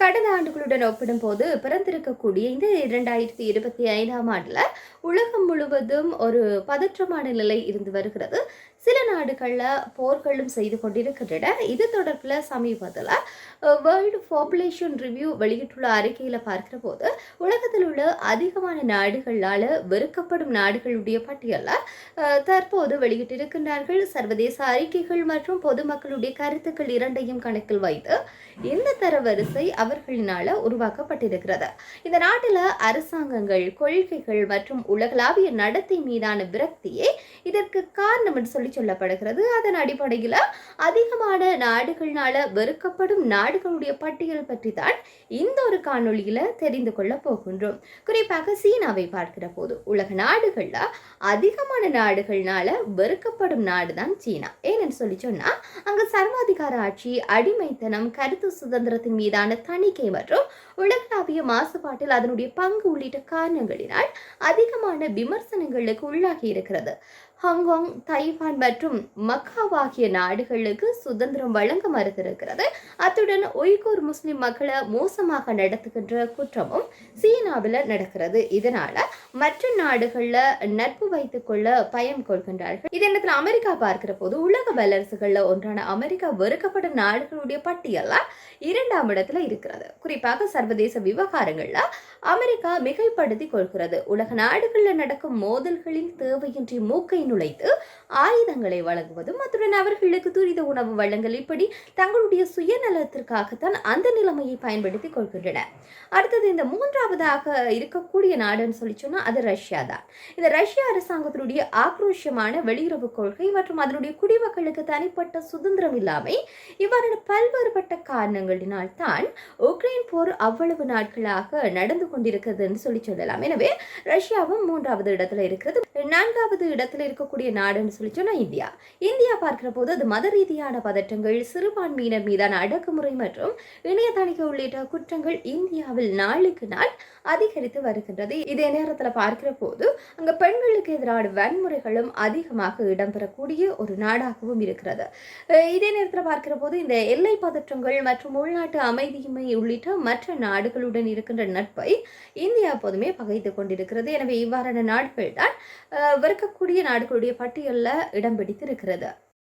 கடந்த ஆண்டுகளுடன் ஒப்பிடும்போது பிறந்திருக்கக்கூடிய இந்த 2025ஆம் ஆண்டுல உலகம் முழுவதும் ஒரு பதற்றமான நிலை இருந்து வருகிறது. சில நாடுகள்ல போர்களும் செய்து கொண்டிருக்கின்றன. இது தொடர்பில் சமீபத்தில் வேர்ல்டு பாப்புலேஷன் ரிவ்யூ வெளியிட்டுள்ள அறிக்கையில் பார்க்கிற போது உலகத்தில் உள்ள அதிகமான நாடுகளால் வெறுக்கப்படும் நாடுகளுடைய பட்டியலில் தற்போது வெளியிட்டிருக்கின்றார்கள். சர்வதேச அறிக்கைகள் மற்றும் பொதுமக்களுடைய கருத்துக்கள் இரண்டையும் கணக்கில் வைத்து இந்த தரவரிசை அவர்களினால உருவாக்கப்பட்டிருக்கிறது. இந்த நாட்டில் அரசாங்கங்கள், கொள்கைகள் மற்றும் உலகளாவிய நடத்தை மீதான விரக்தியே இதற்கு காரணம் என்று சொல்லப்படுகிறது. அதன் அடிப்படையில் அதிகமான நாடுகள்னால வெறுக்கப்படும் நாடுகளுடைய பட்டியல் பற்றி தான் இந்த ஒரு காணொளியில தெரிந்து கொள்ள போகின்றோம். குறிப்பாக சீனாவை பார்க்கிற போது உலக நாடுகள்ல அதிகமான நாடுகள்னால வெறுக்கப்படும் நாடுதான் சீனா. ஏன்னு சொன்னா அங்க சர்வாதிகார ஆட்சி, அடிமைத்தனம், கருத்து சுதந்திரத்தின் மீதான தணிக்கை மற்றும் உலகளாவிய மாசுபாட்டில் அதனுடைய பங்கு உள்ளிட்ட காரணங்களினால் அதிகமான விமர்சனங்களுக்கு உள்ளாகி இருக்கிறது. ஹாங்காங், தைவான் மற்றும் மக்காவ் ஆகிய நாடுகளுக்கு சுதந்திரம் வழங்க மறுத்திருக்கிறது. அத்துடன் உய்கூர் முஸ்லிம் மக்களை மோசமாக நடத்துகின்ற குற்றமும் சீனாவில் நடக்கிறது. இதனால மற்ற நாடுகள்ல நட்பு வைத்துக் கொள்ள பயம் கொள்கின்றார்கள். இதே நேரத்தில் அமெரிக்கா பார்க்கிற போது உலக வல்லரசுகள்ல ஒன்றான அமெரிக்கா வெறுக்கப்படும் நாடுகளுடைய பட்டியல்ல 2ஆம் இடத்துல இருக்கிறது. குறிப்பாக சர்வதேச விவகாரங்கள்ல அமெரிக்கா மிகைப்படுத்தி கொள்கிறது. உலக நாடுகளில் நடக்கும் மோதல்களின் தேவையின்றி மூக்கை நுழைத்து ஆயுதங்களை வழங்குவதும் அத்துடன் அவர்களுக்கு துரித உணவு வழங்கல், இப்படி தங்களுடைய சுயநலத்திற்காகத்தான் அந்த நிலைமையை பயன்படுத்தி கொள்கின்றன. அடுத்தது இந்த 3ஆவதாக இருக்கக்கூடிய நாடுன்னு சொல்லி சொன்னா அது ரஷ்யா தான். இந்த ரஷ்ய அரசாங்கத்தினுடைய ஆக்ரோஷமான வெளியுறவு கொள்கை மற்றும் அதனுடைய குடிமக்களுக்கு தனிப்பட்ட சுதந்திரம் இல்லாமை, இவ்வாறான பல்வேறுபட்ட காரணங்களினால் தான் உக்ரைன் போர் அவ்வளவு நாட்களாக நடந்து கொண்டிருக்கிறதுன்னு சொல்லலாம். எனவே ரஷ்யாவும் 3ஆவது இடத்துல இருக்கிறது. 4ஆவது இடத்துல இருக்கக்கூடிய நாடுன்னு சொல்லி சொன்னா இந்தியா பார்க்கிற போது அது மத ரீதியான பதற்றங்கள், சிறுபான்மையினர் மீதான அடக்குமுறை மற்றும் இணைய தணிக்கை உள்ளிட்ட குற்றங்கள் இந்தியாவில் நாளுக்கு நாள் அதிகரித்து வருகின்றது. இதே நேரத்தில் பார்க்கிற போது அங்க பெண்களுக்கு எதிரான வன்முறைகளும் அதிகமாக இடம்பெறக்கூடிய ஒரு நாடாகவும் இருக்கிறது. இதே நேரத்தில் பார்க்கிற போது இந்த எல்லை பதற்றங்கள் மற்றும் உள்நாட்டு அமைதியின்மை உள்ளிட்ட மற்ற நாடுகளுடன் இருக்கின்ற நட்பை இந்தியா எப்போதுமே பகைத்துக் கொண்டிருக்கிறது. எனவே இவ்வாறான நாடுகள் தான் வெறுக்கக்கூடிய நாடுகளுடைய பட்டியலில் இடம் பிடித்திருக்கிறது.